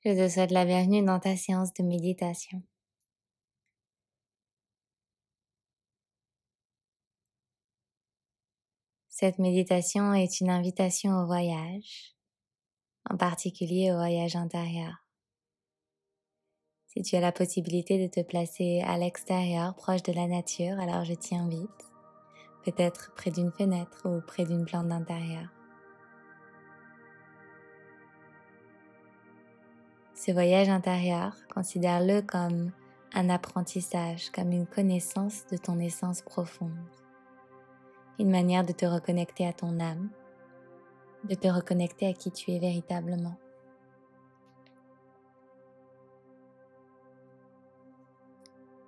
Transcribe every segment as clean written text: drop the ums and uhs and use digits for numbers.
Je te souhaite la bienvenue dans ta séance de méditation. Cette méditation est une invitation au voyage, en particulier au voyage intérieur. Si tu as la possibilité de te placer à l'extérieur, proche de la nature, alors je t'y invite, peut-être près d'une fenêtre ou près d'une plante d'intérieur. Ce voyage intérieur, considère-le comme un apprentissage, comme une connaissance de ton essence profonde, une manière de te reconnecter à ton âme, de te reconnecter à qui tu es véritablement.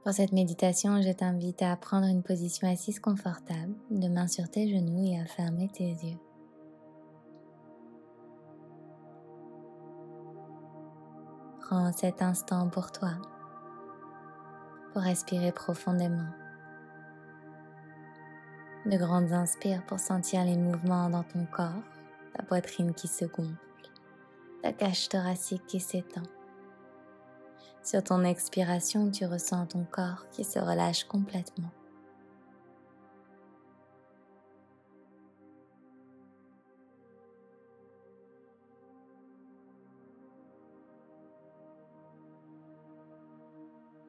Pour cette méditation, je t'invite à prendre une position assise confortable, de main sur tes genoux et à fermer tes yeux. Prends cet instant pour toi, pour respirer profondément. De grandes inspires pour sentir les mouvements dans ton corps, ta poitrine qui se gonfle, ta cage thoracique qui s'étend. Sur ton expiration, tu ressens ton corps qui se relâche complètement.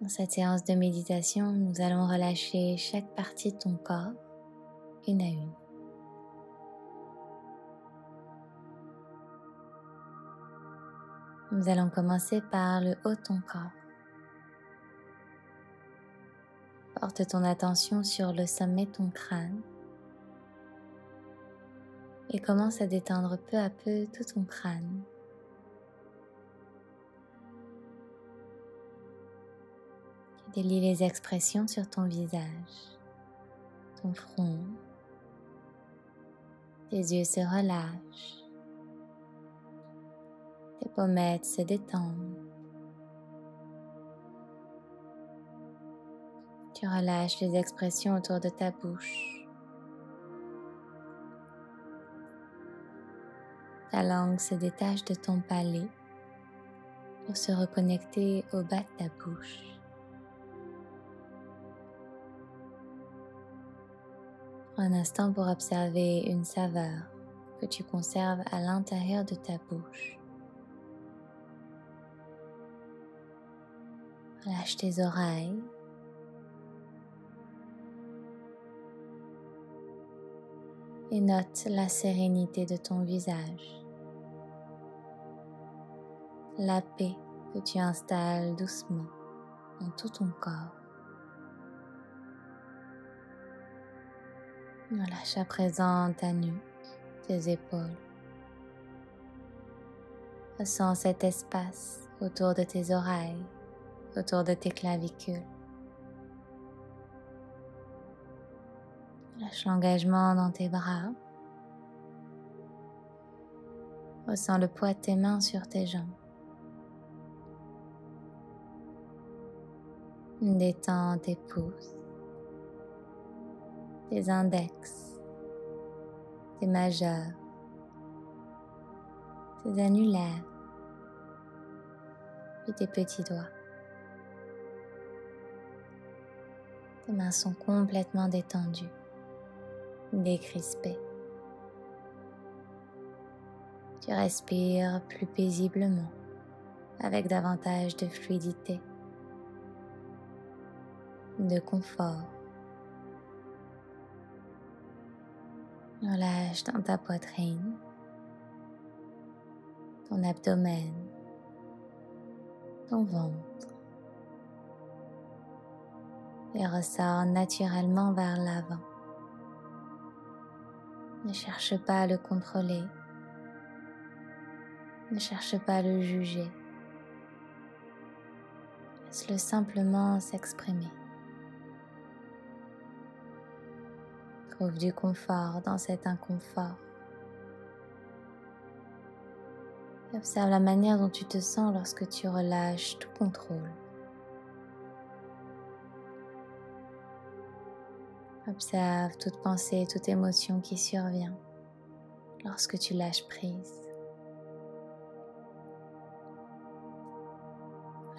Dans cette séance de méditation, nous allons relâcher chaque partie de ton corps, une à une. Nous allons commencer par le haut de ton corps. Porte ton attention sur le sommet de ton crâne et commence à détendre peu à peu tout ton crâne. Délie les expressions sur ton visage, ton front. Tes yeux se relâchent. Tes pommettes se détendent. Tu relâches les expressions autour de ta bouche. Ta langue se détache de ton palais pour se reconnecter au bas de ta bouche. Prends un instant pour observer une saveur que tu conserves à l'intérieur de ta bouche. Relâche tes oreilles. Et note la sérénité de ton visage. La paix que tu installes doucement dans tout ton corps. Relâche à présent ta nuque, tes épaules. Ressens cet espace autour de tes oreilles, autour de tes clavicules. Lâche l'engagement dans tes bras. Ressens le poids de tes mains sur tes jambes. Détends tes pouces, tes index, tes majeurs, tes annulaires, puis tes petits doigts. Tes mains sont complètement détendues, décrispées. Tu respires plus paisiblement, avec davantage de fluidité, de confort. Relâche dans ta poitrine, ton abdomen, ton ventre et ressors naturellement vers l'avant. Ne cherche pas à le contrôler, ne cherche pas à le juger. Laisse-le simplement s'exprimer. Trouve du confort dans cet inconfort. Et observe la manière dont tu te sens lorsque tu relâches tout contrôle. Observe toute pensée, toute émotion qui survient lorsque tu lâches prise.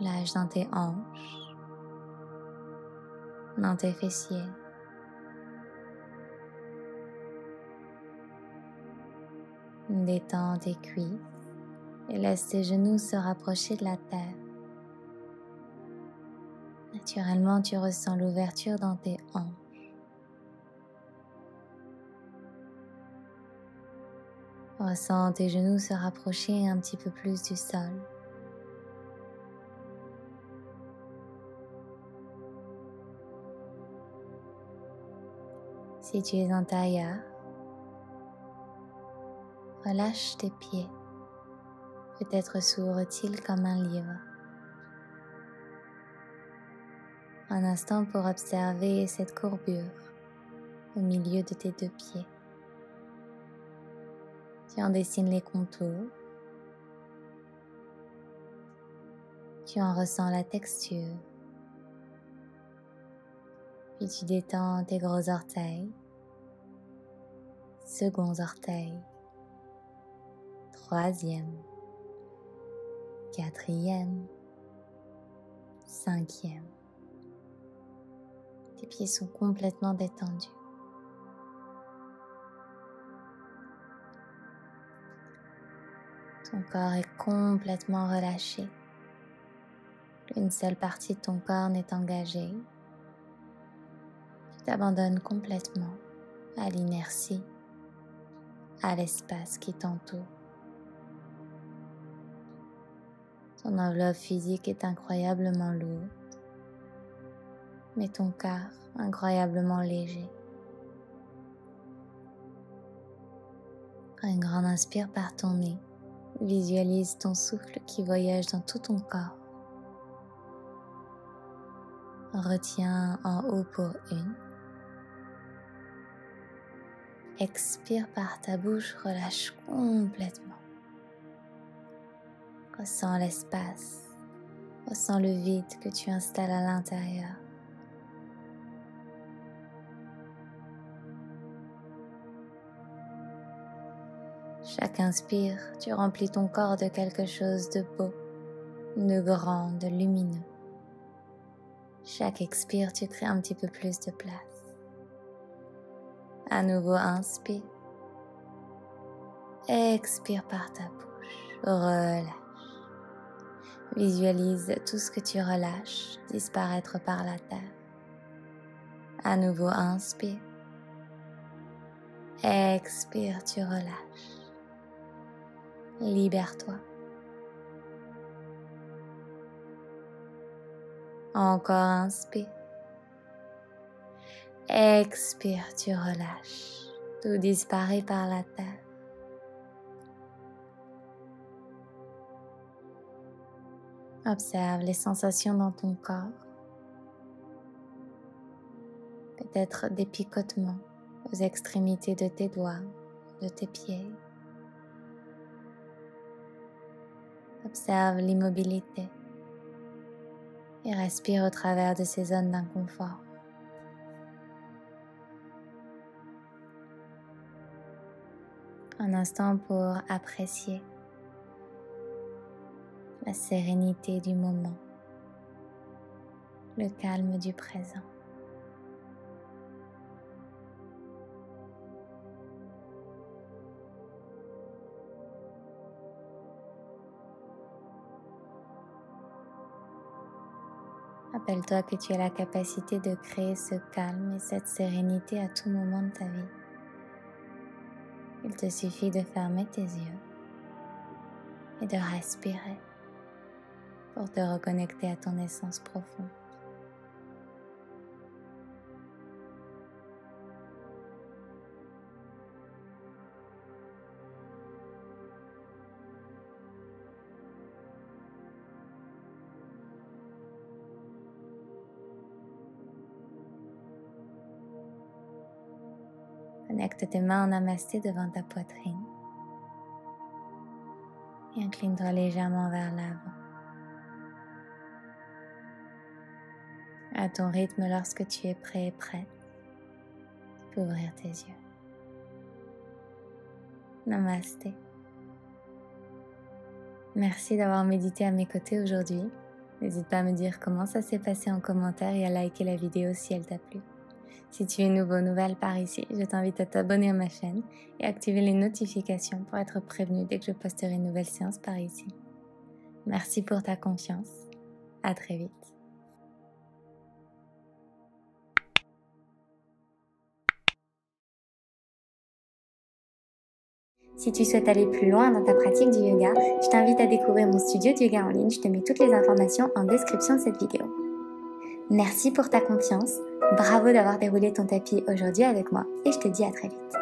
Lâche dans tes hanches, dans tes fessiers. Détends tes cuisses et laisse tes genoux se rapprocher de la terre. Naturellement, tu ressens l'ouverture dans tes hanches. Ressens tes genoux se rapprocher un petit peu plus du sol. Si tu es en tailleur, relâche tes pieds. Peut-être s'ouvre-t-il comme un livre. Un instant pour observer cette courbure au milieu de tes deux pieds. Tu en dessines les contours. Tu en ressens la texture. Puis tu détends tes gros orteils, seconds orteils, troisième, quatrième, cinquième. Tes pieds sont complètement détendus. Ton corps est complètement relâché. Une seule partie de ton corps n'est engagée. Tu t'abandonnes complètement à l'inertie, à l'espace qui t'entoure. Ton enveloppe physique est incroyablement lourde, mais ton cœur incroyablement léger. Prends une grande inspire par ton nez. Visualise ton souffle qui voyage dans tout ton corps. Retiens en haut pour 1. Expire par ta bouche, relâche complètement. Ressens l'espace, ressens le vide que tu installes à l'intérieur. Chaque inspire, tu remplis ton corps de quelque chose de beau, de grand, de lumineux. Chaque expire, tu crées un petit peu plus de place. À nouveau, inspire. Expire par ta bouche. Relâche. Visualise tout ce que tu relâches disparaître par la terre. À nouveau, inspire. Expire, tu relâches. Libère-toi. Encore inspire. Expire, tu relâches. Tout disparaît par la terre. Observe les sensations dans ton corps. Peut-être des picotements aux extrémités de tes doigts, de tes pieds. Observe l'immobilité et respire au travers de ces zones d'inconfort. Un instant pour apprécier la sérénité du moment, le calme du présent. Rappelle-toi que tu as la capacité de créer ce calme et cette sérénité à tout moment de ta vie. Il te suffit de fermer tes yeux et de respirer pour te reconnecter à ton essence profonde. Connecte tes mains en namasté devant ta poitrine et incline-toi légèrement vers l'avant. À ton rythme, lorsque tu es prêt et prête, tu peux ouvrir tes yeux. Namasté. Merci d'avoir médité à mes côtés aujourd'hui. N'hésite pas à me dire comment ça s'est passé en commentaire et à liker la vidéo si elle t'a plu. Si tu es nouveau ou nouvelle par ici, je t'invite à t'abonner à ma chaîne et activer les notifications pour être prévenu dès que je posterai une nouvelle séance par ici. Merci pour ta confiance. À très vite. Si tu souhaites aller plus loin dans ta pratique du yoga, je t'invite à découvrir mon studio de yoga en ligne. Je te mets toutes les informations en description de cette vidéo. Merci pour ta confiance. Bravo d'avoir déroulé ton tapis aujourd'hui avec moi et je te dis à très vite.